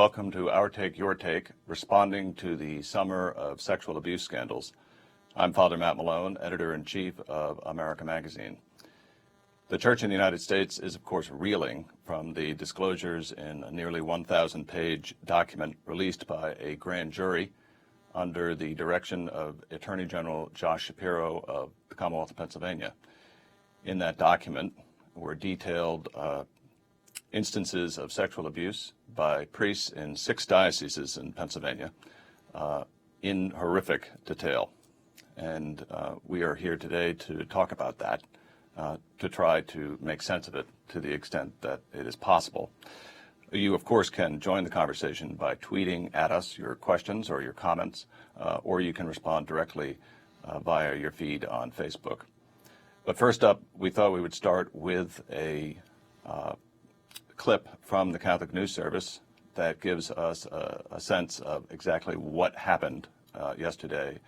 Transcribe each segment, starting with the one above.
welcome to Our Take, Your Take, responding to the summer of sexual abuse scandals. I'm Father Matt Malone, editor-in-chief of America Magazine. The Church in the United States is, of course, reeling from the disclosures in a nearly 1,000-page document released by a grand jury under the direction of Attorney General Josh Shapiro of the Commonwealth of Pennsylvania. In that document were detailed instances of sexual abuse by priests in 6 dioceses in Pennsylvania in horrific detail. And we are here today to talk about that, to try to make sense of it to the extent that it is possible. You, of course, can join the conversation by tweeting at us your questions or your comments, or you can respond directly via your feed on Facebook. But first up, we thought we would start with a clip from the Catholic News Service that gives us a sense of exactly what happened yesterday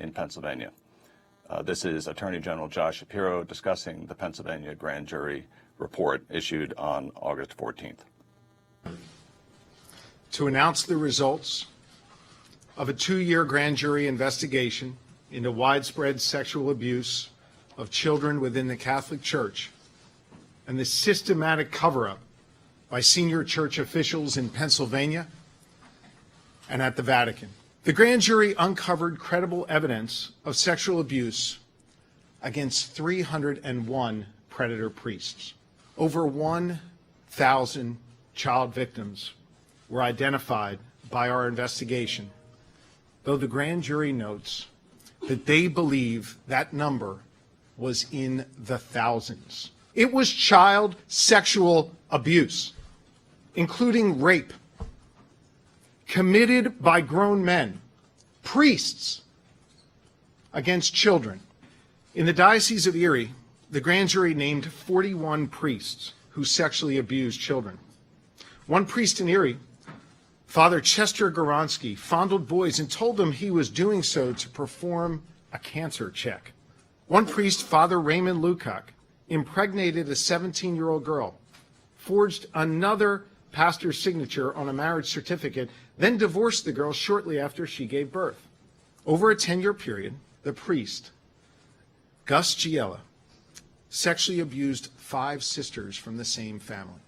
in Pennsylvania. This is Attorney General Josh Shapiro discussing the Pennsylvania grand jury report issued on August 14th. To announce the results of a 2-year grand jury investigation into widespread sexual abuse of children within the Catholic Church and the systematic cover-up by senior church officials in Pennsylvania and at the Vatican. The grand jury uncovered credible evidence of sexual abuse against 301 predator priests. Over 1,000 child victims were identified by our investigation, though the grand jury notes that they believe that number was in the thousands. It was child sexual abuse, including rape, committed by grown men, priests, against children. In the Diocese of Erie, the grand jury named 41 priests who sexually abused children. One priest in Erie, Father Chester Goronsky, fondled boys and told them he was doing so to perform a cancer check. One priest, Father Raymond Lukac, impregnated a 17-year-old girl, forged another pastor's signature on a marriage certificate, then divorced the girl shortly after she gave birth. Over a 10-year period, the priest, Gus Giella, sexually abused 5 sisters from the same family.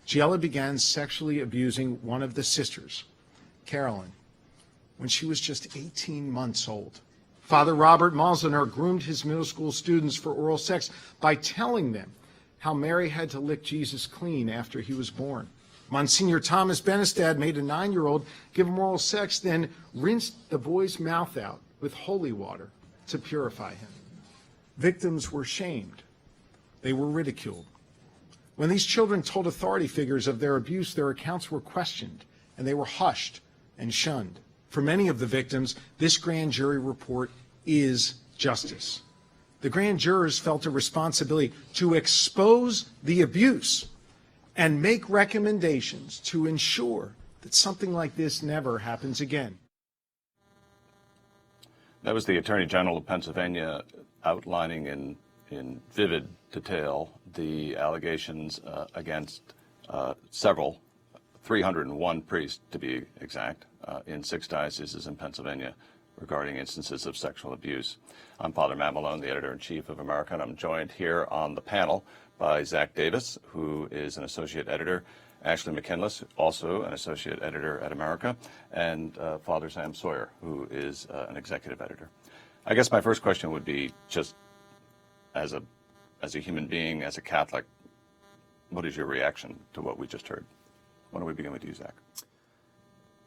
Giella began sexually abusing one of the sisters, Carolyn, when she was just 18 months old. Father Robert Malzahner groomed his middle school students for oral sex by telling them how Mary had to lick Jesus clean after he was born. Monsignor Thomas Benestad made a 9-year-old give him oral sex, then rinsed the boy's mouth out with holy water to purify him. Victims were shamed. They were ridiculed. When these children told authority figures of their abuse, their accounts were questioned, and they were hushed and shunned. For many of the victims, this grand jury report is justice. The grand jurors felt a responsibility to expose the abuse and make recommendations to ensure that something like this never happens again. That was the Attorney General of Pennsylvania outlining in vivid detail the allegations against several, 301 priests to be exact, in 6 dioceses in Pennsylvania regarding instances of sexual abuse. I'm Father Matt Malone, the editor-in-chief of America, and I'm joined here on the panel by Zach Davis, who is an associate editor, Ashley McKinless, also an associate editor at America, and Father Sam Sawyer, who is an executive editor. I guess my first question would be, just as a human being, as a Catholic, what is your reaction to what we just heard? Why don't we begin with you, Zach?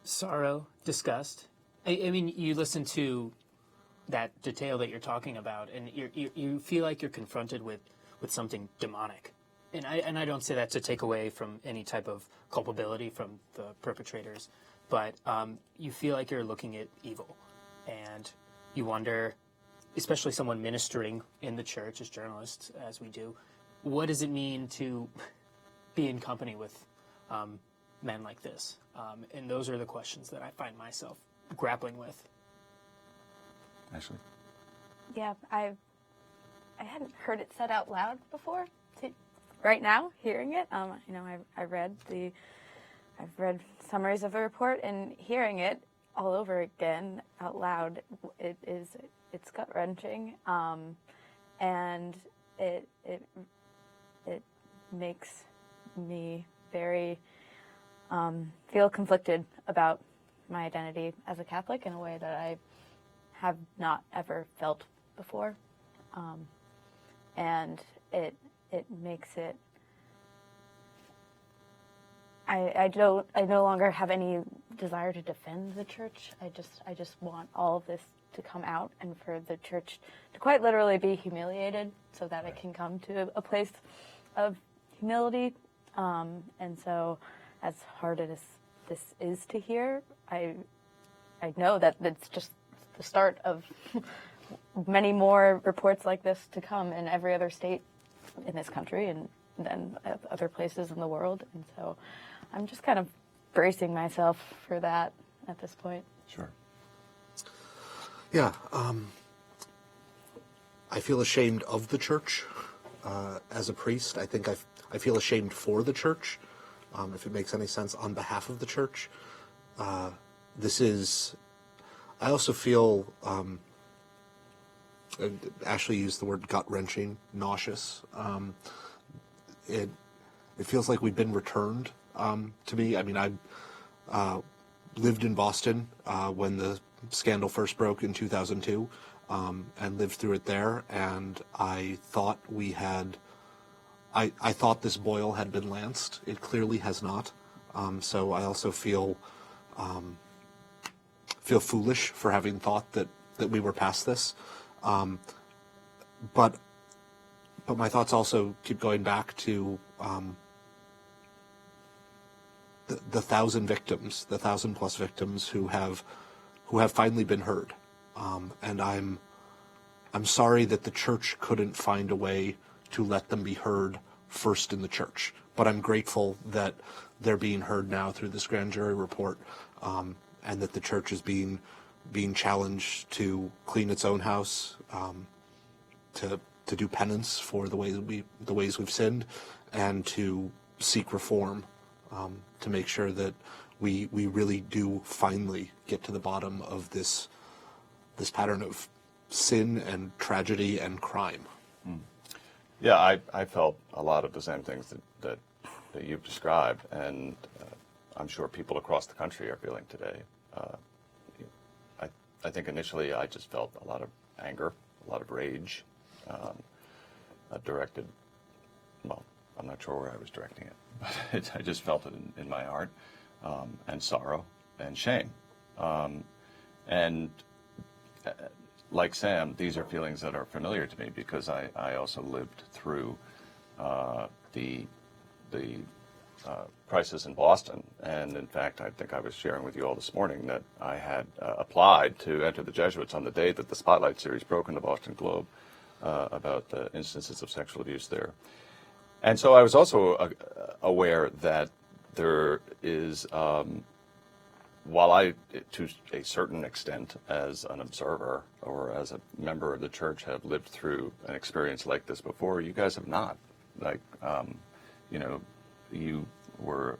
Sorrow, disgust. I mean, you listen to that detail that you're talking about, and you feel like you're confronted with something demonic. And I don't say that to take away from any type of culpability from the perpetrators, but you feel like you're looking at evil. And you wonder, especially someone ministering in the church as journalists, as we do, what does it mean to be in company with men like this? And those are the questions that I find myself grappling with. Ashley? Yeah, I hadn't heard it said out loud before. Right now, hearing it, I read the I've read summaries of the report, and hearing it all over again out loud, it's gut-wrenching, and it makes me very feel conflicted about my identity as a Catholic in a way that I have not ever felt before, and it makes it. I no longer have any desire to defend the church. I just want all of this to come out, and for the church to quite literally be humiliated so that it can come to a place of humility. And so, as hard as this is to hear, I know that it's just the start of many more reports like this to come in every other state in this country and then other places in the world. And so I'm just kind of bracing myself for that at this point. Sure. Yeah, I feel ashamed of the church as a priest. I think I feel ashamed for the church, if it makes any sense, on behalf of the church. I also feel, Ashley used the word gut-wrenching, nauseous. It feels like we've been returned to me. I mean, I lived in Boston when the scandal first broke in 2002, and lived through it there, and I thought I thought this boil had been lanced. It clearly has not. So I also feel foolish for having thought that we were past this. But my thoughts also keep going back to the 1,000 victims, the 1,000+ victims who have finally been heard. And I'm sorry that the church couldn't find a way to let them be heard first in the church. But I'm grateful that they're being heard now through this grand jury report, and that the church is being challenged to clean its own house, to do penance for the ways we've sinned, and to seek reform, to make sure that we really do finally get to the bottom of this pattern of sin and tragedy and crime. Yeah, I felt a lot of the same things that you've described, and I'm sure people across the country are feeling today. I think initially I just felt a lot of anger, a lot of rage, directed, well, I'm not sure where I was directing it, but I just felt it in my heart, and sorrow and shame. And like Sam, these are feelings that are familiar to me because I also lived through the crisis in Boston. And in fact, I think I was sharing with you all this morning that I had applied to enter the Jesuits on the day that the Spotlight series broke in the Boston Globe about the instances of sexual abuse there. And so I was also aware that there is, while I, to a certain extent, as an observer or as a member of the church, have lived through an experience like this before, you guys have not. Like, you were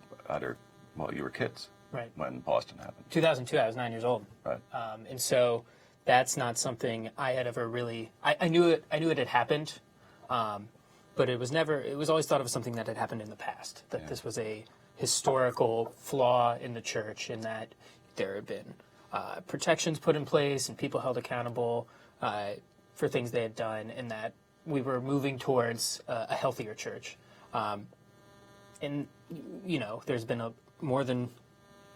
you were kids, right, when Boston happened. 2002, I was 9 years old. Right. And so that's not something I had ever really. I knew it had happened, but it was always thought of as something that had happened in the past. That this was a historical flaw in the church, in that there had been protections put in place and people held accountable for things they had done, and that we were moving towards a healthier church. And there's been more than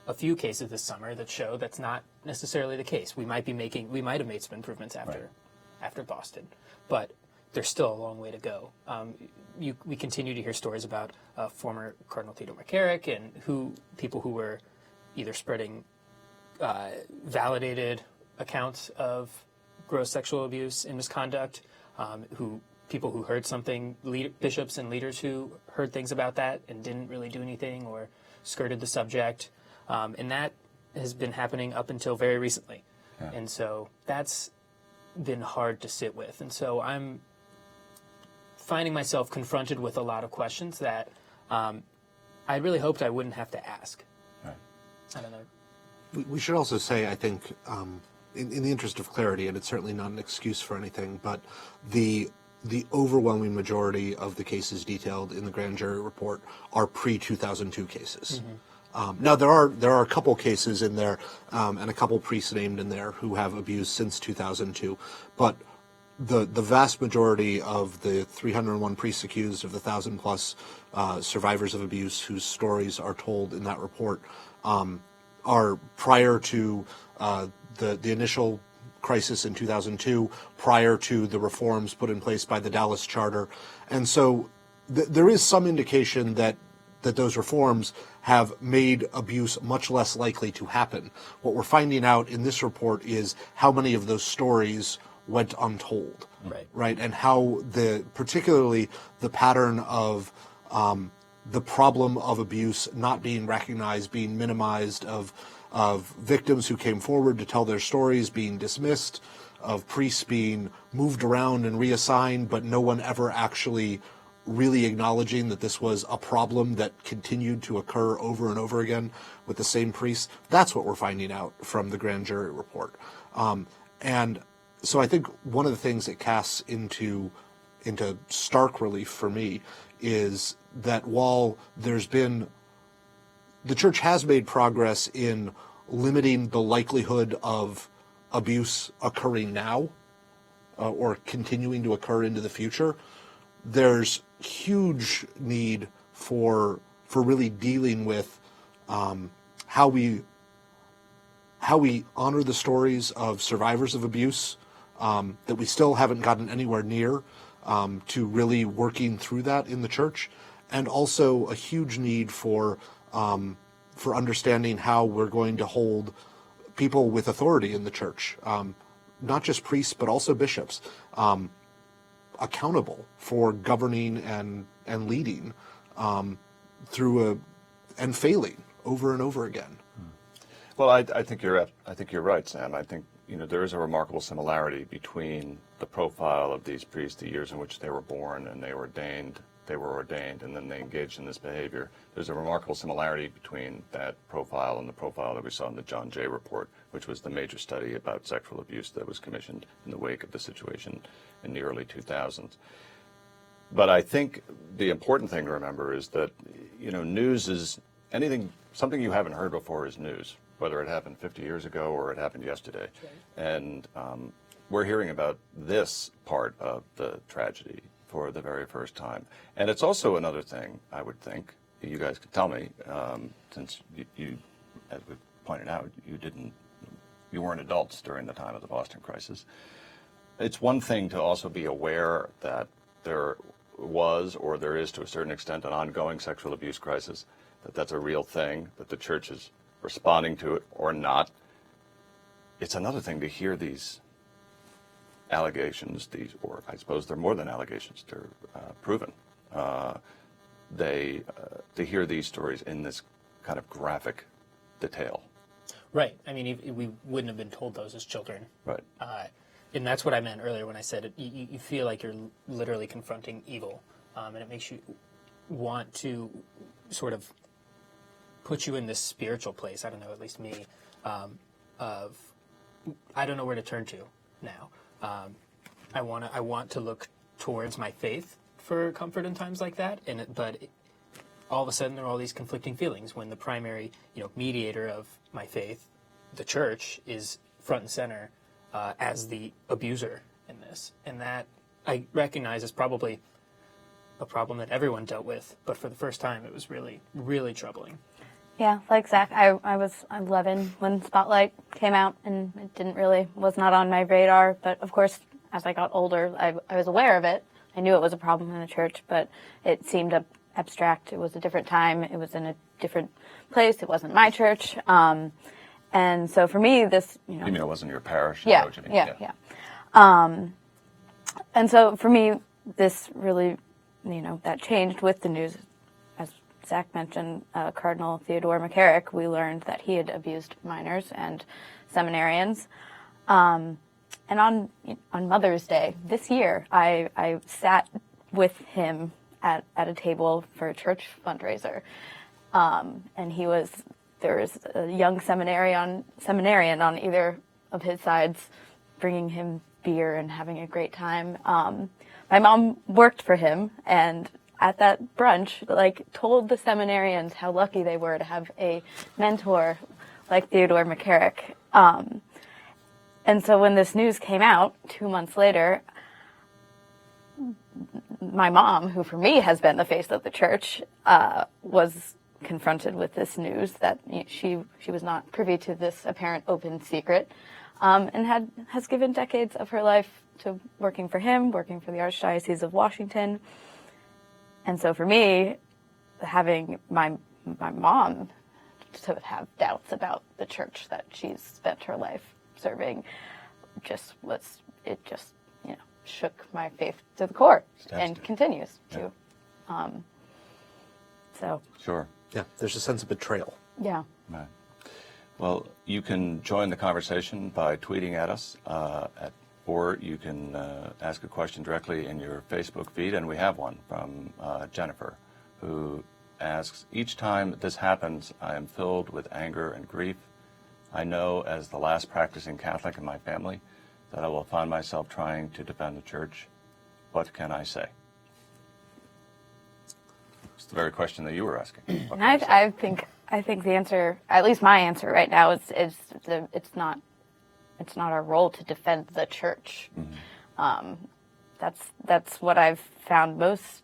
a few cases this summer that show that's not necessarily the case. We might have made some improvements after Boston, but there's still a long way to go. We continue to hear stories about former Cardinal Tito McCarrick and people who were either spreading validated accounts of gross sexual abuse and misconduct, people who heard something, bishops and leaders who heard things about that and didn't really do anything or skirted the subject. And that has been happening up until very recently. Yeah. And so that's been hard to sit with. And so I'm finding myself confronted with a lot of questions that I really hoped I wouldn't have to ask. I don't know. We should also say, I think, in the interest of clarity, and it's certainly not an excuse for anything, but the overwhelming majority of the cases detailed in the grand jury report are pre-2002 cases. Now there are a couple cases in there, and a couple priests named in there who have abused since 2002, but the vast majority of the 301 priests accused of the 1,000 plus survivors of abuse whose stories are told in that report are prior to the initial crisis in 2002, prior to the reforms put in place by the Dallas Charter. And so there is some indication that those reforms have made abuse much less likely to happen. What we're finding out in this report is how many of those stories went untold, right? And how particularly the pattern of the problem of abuse not being recognized, being minimized, of victims who came forward to tell their stories being dismissed, of priests being moved around and reassigned, but no one ever actually really acknowledging that this was a problem that continued to occur over and over again with the same priests. That's what we're finding out from the grand jury report. And so I think one of the things that casts into stark relief for me is that while the church has made progress in limiting the likelihood of abuse occurring now or continuing to occur into the future, there's huge need for really dealing with how we honor the stories of survivors of abuse that we still haven't gotten anywhere near, to really working through that in the church, and also a huge need for understanding how we're going to hold people with authority in the church, not just priests but also bishops, accountable for governing and leading through and failing over and over again. Well, I think you're right, Sam. I think there is a remarkable similarity between the profile of these priests, the years in which they were born and they were ordained, and then they engaged in this behavior. There's a remarkable similarity between that profile and the profile that we saw in the John Jay report, which was the major study about sexual abuse that was commissioned in the wake of the situation in the early 2000s. But I think the important thing to remember is that, news is something you haven't heard before is news, whether it happened 50 years ago or it happened yesterday. And we're hearing about this part of the tragedy for the very first time. And it's also another thing, I would think, you guys could tell me, since you, as we pointed out, you weren't adults during the time of the Boston crisis. It's one thing to also be aware that there was, or there is to a certain extent, an ongoing sexual abuse crisis, that's a real thing, that the church is responding to it or not. It's another thing to hear these allegations, or I suppose they're more than allegations, they're proven. To hear these stories in this kind of graphic detail. Right. I mean, we wouldn't have been told those as children. Right. And that's what I meant earlier when I said it. You feel like you're literally confronting evil, and it makes you want to sort of put you in this spiritual place. I don't know, at least me, of I don't know where to turn to now. I want to look towards my faith for comfort in times like that, but all of a sudden there are all these conflicting feelings when the primary, mediator of my faith, the church, is front and center as the abuser in this, and that I recognize is probably a problem that everyone dealt with, but for the first time it was really, really troubling. Yeah, like Zach, I was 11 when Spotlight came out, and it was not on my radar. But of course, as I got older, I was aware of it. I knew it was a problem in the church, but it seemed abstract. It was a different time. It was in a different place. It wasn't my church. And so for me, this, You mean it wasn't your parish? Yeah. And so for me, this really, that changed with the news. As Zach mentioned, Cardinal Theodore McCarrick, we learned that he had abused minors and seminarians. And on Mother's Day this year, I sat with him at a table for a church fundraiser. And he was there was a young seminarian on either of his sides, bringing him beer and having a great time. My mom worked for him, and at that brunch, told the seminarians how lucky they were to have a mentor like Theodore McCarrick. And so when this news came out 2 months later, my mom, who for me has been the face of the church, was confronted with this news that she was not privy to this apparent open secret, and has given decades of her life to working for him, working for the Archdiocese of Washington. And so for me, having my mom to have doubts about the church that she's spent her life serving shook my faith to the core and continues to. So. Sure. Yeah, there's a sense of betrayal. Yeah. Right. Well, you can join the conversation by tweeting at us, or you can ask a question directly in your Facebook feed, and we have one from Jennifer, who asks, each time this happens, I am filled with anger and grief. I know as the last practicing Catholic in my family that I will find myself trying to defend the church. What can I say? It's the very question that you were asking. And I think the answer, at least my answer right now, is it's not our role to defend the church. Mm-hmm. That's what I've found most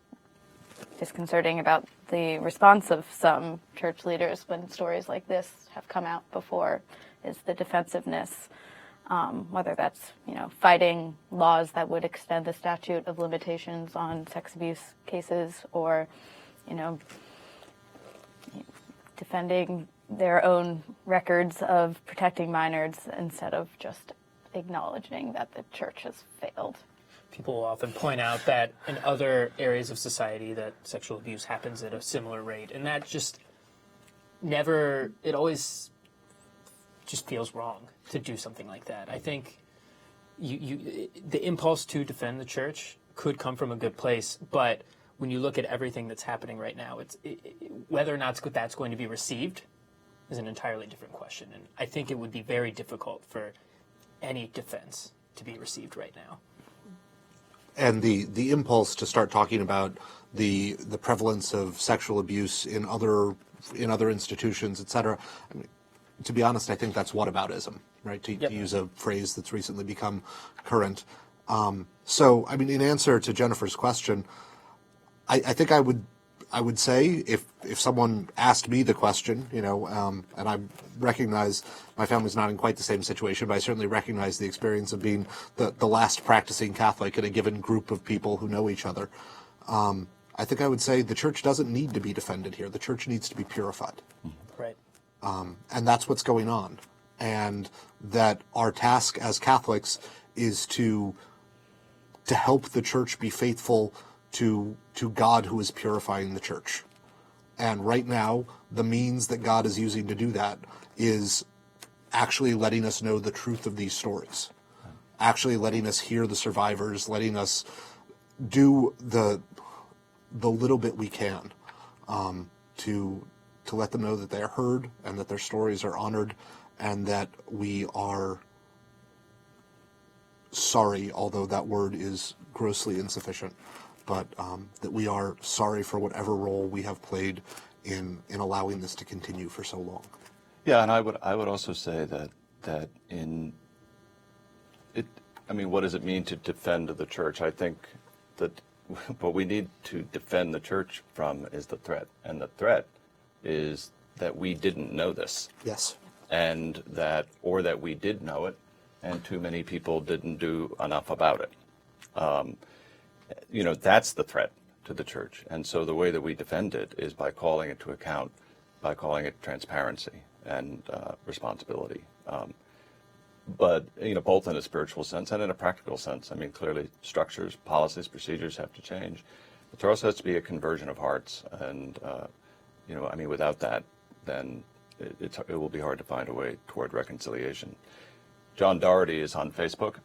disconcerting about the response of some church leaders when stories like this have come out before, is the defensiveness. Whether that's fighting laws that would extend the statute of limitations on sex abuse cases, or defending their own records of protecting minors instead of just acknowledging that the church has failed. People will often point out that in other areas of society that sexual abuse happens at a similar rate, and that just it always just feels wrong to do something like that. I think the impulse to defend the church could come from a good place, but when you look at everything that's happening right now, whether or not that's going to be received is an entirely different question. And I think it would be very difficult for any defense to be received right now. And the impulse to start talking about the prevalence of sexual abuse in other institutions, et cetera, I mean, to be honest, I think that's whataboutism, right? To use a phrase that's recently become current. So, I mean, in answer to Jennifer's question, I think I would say if someone asked me the question, and I recognize my family's not in quite the same situation, but I certainly recognize the experience of being the last practicing Catholic in a given group of people who know each other. I think I would say the church doesn't need to be defended here. The church needs to be purified. Right. And that's what's going on. And that our task as Catholics is to help the church be faithful to God who is purifying the church. And right now, the means that God is using to do that is actually letting us know the truth of these stories, actually letting us hear the survivors, letting us do the little bit we can to let them know that they are heard and that their stories are honored, and that we are sorry, although that word is grossly insufficient, but that we are sorry for whatever role we have played in allowing this to continue for so long. Yeah, and I would also say that what does it mean to defend the church? I think that what we need to defend the church from is the threat, and the threat is that we didn't know this. Yes. And that we did know it, and too many people didn't do enough about it. That's the threat to the church. And so the way that we defend it is by calling it to account, by calling it transparency and responsibility. But both in a spiritual sense and in a practical sense. I mean, clearly structures, policies, procedures have to change. But there also has to be a conversion of hearts. And, without that, then it will be hard to find a way toward reconciliation. John Doherty is on Facebook,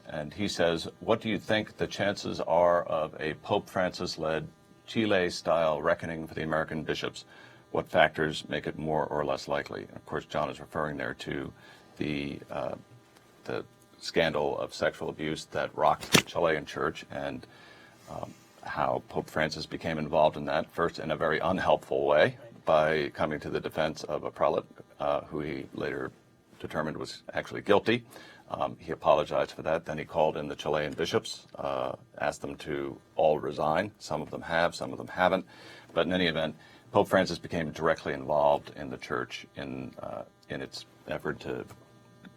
and he says, what do you think the chances are of a Pope Francis-led Chile-style reckoning for the American bishops? what factors make it more or less likely. And of course, John is referring there to the scandal of sexual abuse that rocked the Chilean church, and how Pope Francis became involved in that, first in a very unhelpful way by coming to the defense of a prelate who he later determined was actually guilty. He apologized for that. Then he called in the Chilean bishops, asked them to all resign. Some of them have, some of them haven't. But in any event, Pope Francis became directly involved in the church in its effort to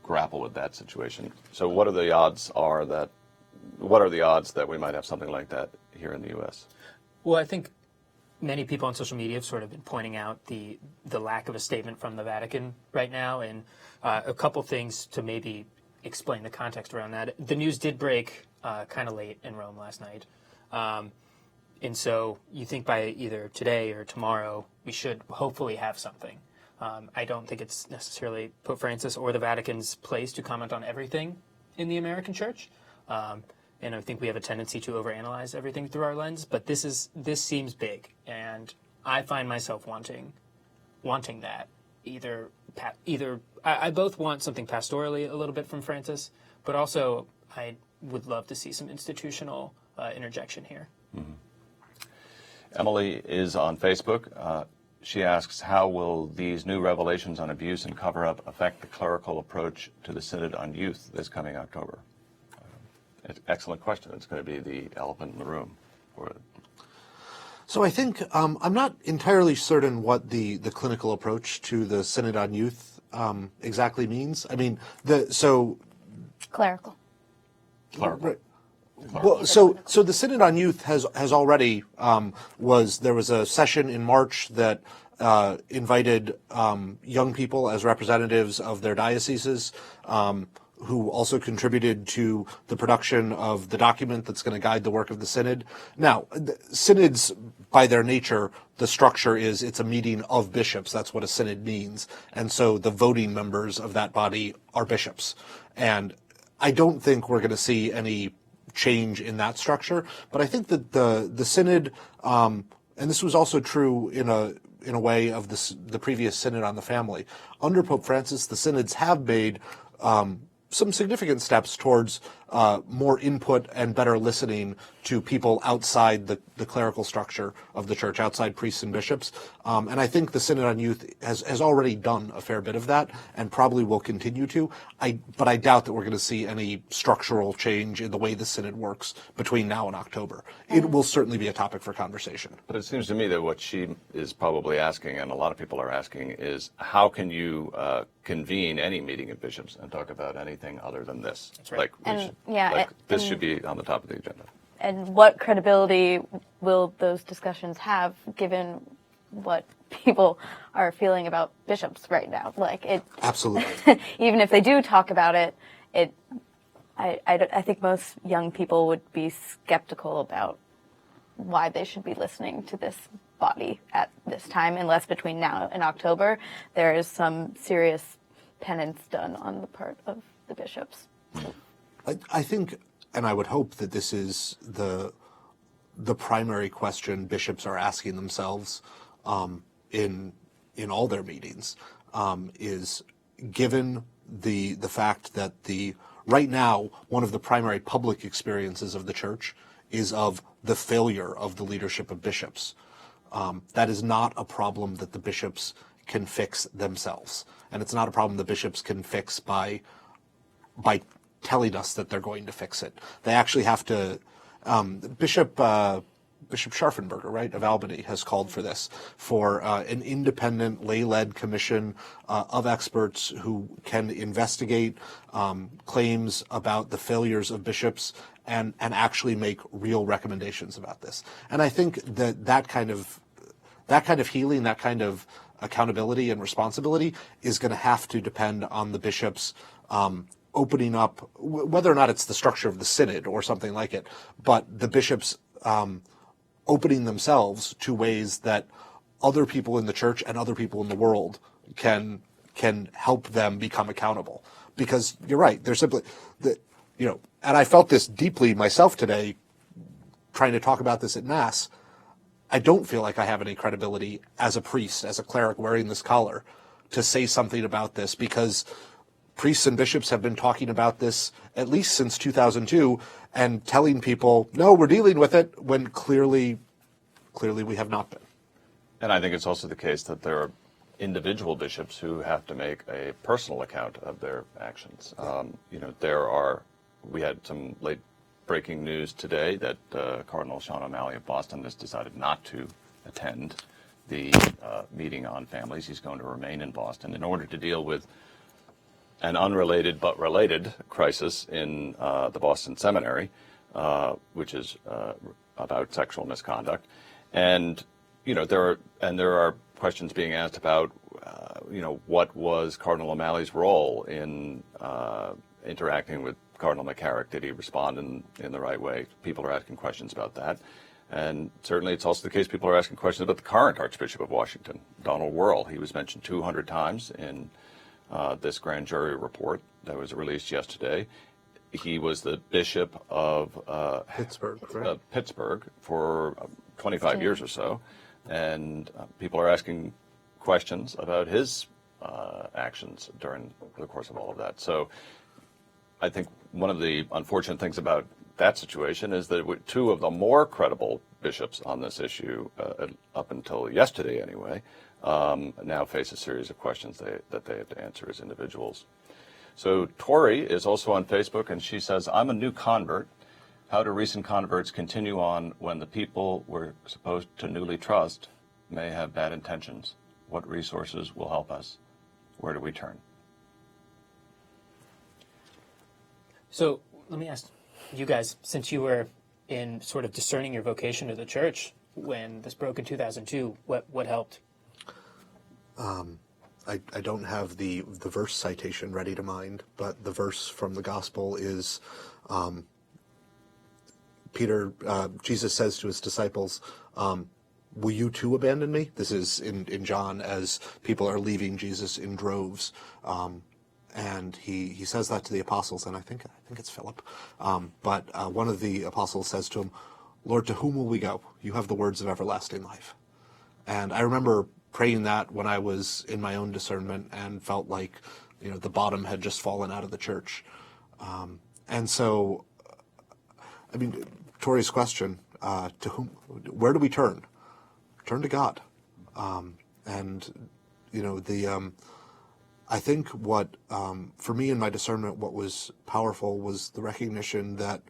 grapple with that situation. So what are the odds that we might have something like that here in the U.S.? Well, I think many people on social media have sort of been pointing out the lack of a statement from the Vatican right now, and a couple things to maybe explain the context around that. The news did break kind of late in Rome last night, and so you think by either today or tomorrow we should hopefully have something. I don't think it's necessarily Pope Francis or the Vatican's place to comment on everything in the American church. And I think we have a tendency to overanalyze everything through our lens, but this seems big, and I find myself wanting that. I both want something pastorally a little bit from Francis, but also I would love to see some institutional interjection here. Mm-hmm. Emily is on Facebook. She asks, how will these new revelations on abuse and cover-up affect the clerical approach to the Synod on Youth this coming October? Excellent question. It's going to be the elephant in the room. So I think I'm not entirely certain what the clinical approach to the Synod on Youth exactly means. I mean, Clerical. Right. Well, so the Synod on Youth has already there was a session in March that invited young people as representatives of their dioceses, who also contributed to the production of the document that's going to guide the work of the Synod. Now, synods, by their nature, the structure is it's a meeting of bishops. That's what a synod means. And so the voting members of that body are bishops. And I don't think we're going to see any change in that structure. But I think that the Synod, and this was also true in a way of the previous Synod on the Family, under Pope Francis, the synods have made some significant steps towards more input and better listening to people outside the clerical structure of the church, outside priests and bishops. And I think the Synod on Youth has already done a fair bit of that and probably will continue to. But I doubt that we're going to see any structural change in the way the Synod works between now and October. It will certainly be a topic for conversation. But it seems to me that what she is probably asking, and a lot of people are asking, is how can you convene any meeting of bishops and talk about anything other than this? That's right. This should be on the top of the agenda. And what credibility will those discussions have, given what people are feeling about bishops right now? Absolutely. Even if they do talk about it, I think most young people would be skeptical about why they should be listening to this body at this time, unless between now and October there is some serious penance done on the part of the bishops. I think, and I would hope that this is the primary question bishops are asking themselves in all their meetings, is given the fact that right now one of the primary public experiences of the church is of the failure of the leadership of bishops. That is not a problem that the bishops can fix themselves, and it's not a problem the bishops can fix by telling us that they're going to fix it. They actually have to. Bishop Scharfenberger, right, of Albany, has called for this, for an independent lay-led commission of experts who can investigate claims about the failures of bishops and actually make real recommendations about this. And I think that kind of healing, that kind of accountability and responsibility is going to have to depend on the bishops opening up, whether or not it's the structure of the synod or something like it, but the bishops opening themselves to ways that other people in the church and other people in the world can help them become accountable. Because you're right, they're simply, and I felt this deeply myself today, trying to talk about this at Mass. I don't feel like I have any credibility as a priest, as a cleric wearing this collar, to say something about this, because priests and bishops have been talking about this at least since 2002 and telling people, no, we're dealing with it, when clearly we have not been. And I think it's also the case that there are individual bishops who have to make a personal account of their actions. We had some late breaking news today that Cardinal Sean O'Malley of Boston has decided not to attend the meeting on families. He's going to remain in Boston in order to deal with an unrelated but related crisis in the Boston Seminary, which is about sexual misconduct. And there are questions being asked about what was Cardinal O'Malley's role in interacting with Cardinal McCarrick. Did he respond in the right way? People are asking questions about that. And certainly it's also the case people are asking questions about the current Archbishop of Washington, Donald Wuerl. He was mentioned 200 times in this grand jury report that was released yesterday. He was the Bishop of Pittsburgh for 25 years or so. And people are asking questions about his actions during the course of all of that. So I think one of the unfortunate things about that situation is that two of the more credible bishops on this issue, up until yesterday anyway, now face a series of questions that they have to answer as individuals. So Tori is also on Facebook, and she says, I'm a new convert. How do recent converts continue on when the people we're supposed to newly trust may have bad intentions? What resources will help us? Where do we turn? So let me ask you guys, since you were in sort of discerning your vocation to the church when this broke in 2002, what helped? I don't have the verse citation ready to mind, but the verse from the gospel is Jesus says to his disciples, will you too abandon me? This is in John as people are leaving Jesus in droves. And he says that to the apostles, and I think it's Philip. But one of the apostles says to him, Lord, to whom will we go? You have the words of everlasting life. And I remember praying that when I was in my own discernment and felt like, the bottom had just fallen out of the church. And so, Tori's question, where do we turn? Turn to God. I think what, for me in my discernment, what was powerful was the recognition that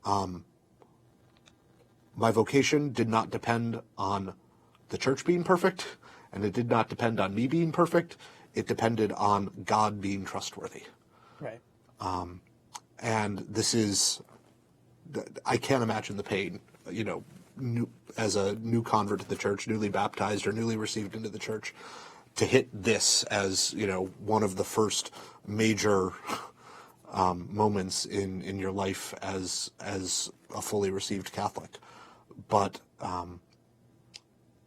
my vocation did not depend on the church being perfect, and it did not depend on me being perfect. It depended on God being trustworthy. Right. And this is, I can't imagine the pain, as a new convert to the church, newly baptized or newly received into the church, to hit this as, one of the first major moments in your life as a fully received Catholic. But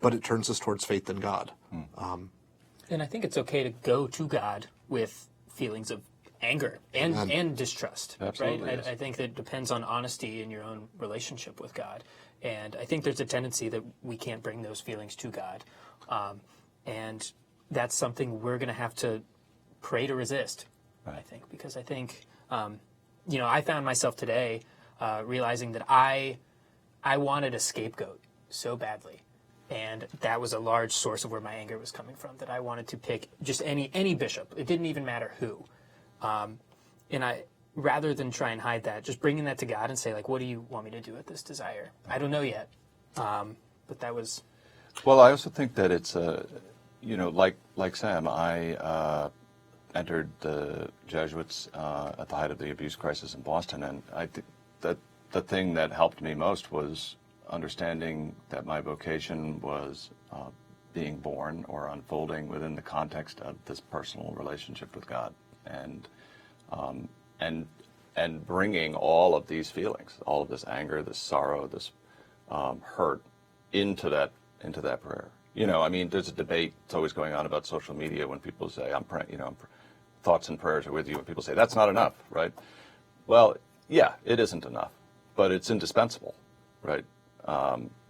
it turns us towards faith in God. And I think it's okay to go to God with feelings of anger and distrust. Absolutely, right? yes. I think that it depends on honesty in your own relationship with God. And I think there's a tendency that we can't bring those feelings to God. And that's something we're going to have to pray to resist, right. I think. Because I think, I found myself today realizing that I wanted a scapegoat so badly. And that was a large source of where my anger was coming from, that I wanted to pick just any bishop. It didn't even matter who. And I, rather than try and hide that, just bringing that to God and say, what do you want me to do with this desire? I don't know yet. But that was... Well, I also think that it's, like Sam, I entered the Jesuits at the height of the abuse crisis in Boston, and I think that the thing that helped me most was understanding that my vocation was being born or unfolding within the context of this personal relationship with God, and bringing all of these feelings, all of this anger, this sorrow, this hurt into that prayer. There's a debate that's always going on about social media when people say, I'm praying, thoughts and prayers are with you, and people say, that's not enough, right? Well, yeah, it isn't enough, but it's indispensable, right?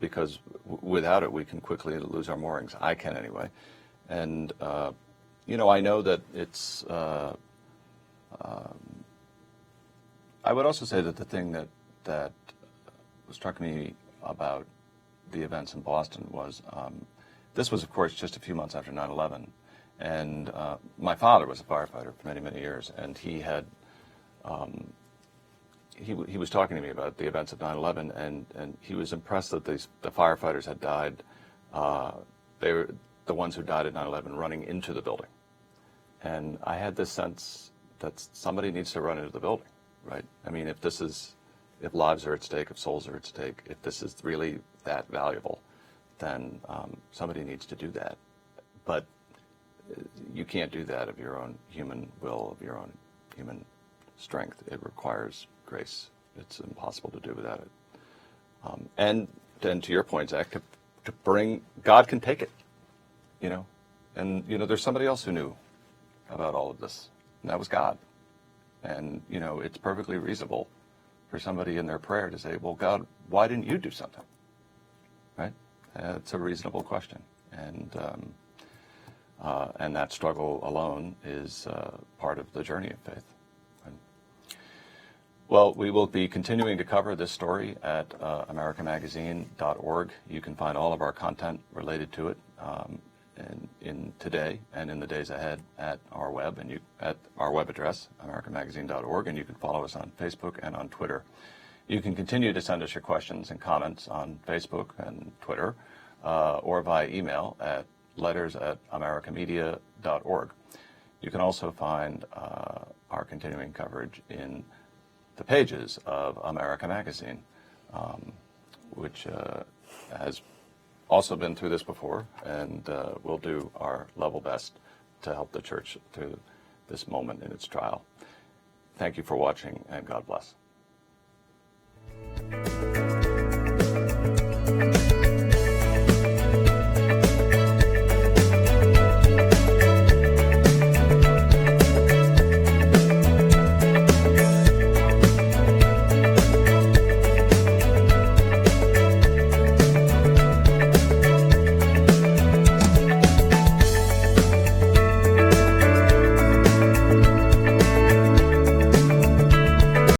because without it we can quickly lose our moorings. I can anyway. And, I know that it's, I would also say that the thing that struck me about the events in Boston was, this was, of course, just a few months after 9/11. And my father was a firefighter for many, many years, and he had, he was talking to me about the events of 9/11, and he was impressed that the firefighters had died. They were the ones who died at 9/11 running into the building. And I had this sense that somebody needs to run into the building, right? I mean, if lives are at stake, if souls are at stake, if this is really that valuable, then somebody needs to do that. But you can't do that of your own human will, of your own human strength. It requires grace. It's impossible to do without it. And then to your point, Zach, to bring, God can take it, and, there's somebody else who knew about all of this, and that was God. And, it's perfectly reasonable for somebody in their prayer to say, well, God, why didn't you do something? Right? It's a reasonable question. And that struggle alone is part of the journey of faith. Right? Well, we will be continuing to cover this story at americamagazine.org. You can find all of our content related to it in today and in the days ahead at our web at our web address, americamagazine.org, and you can follow us on Facebook and on Twitter. You can continue to send us your questions and comments on Facebook and Twitter, or via email at letters@americamedia.org. You can also find our continuing coverage in the pages of America Magazine, which has also been through this before, and we'll do our level best to help the church through this moment in its trial. Thank you for watching, and God bless.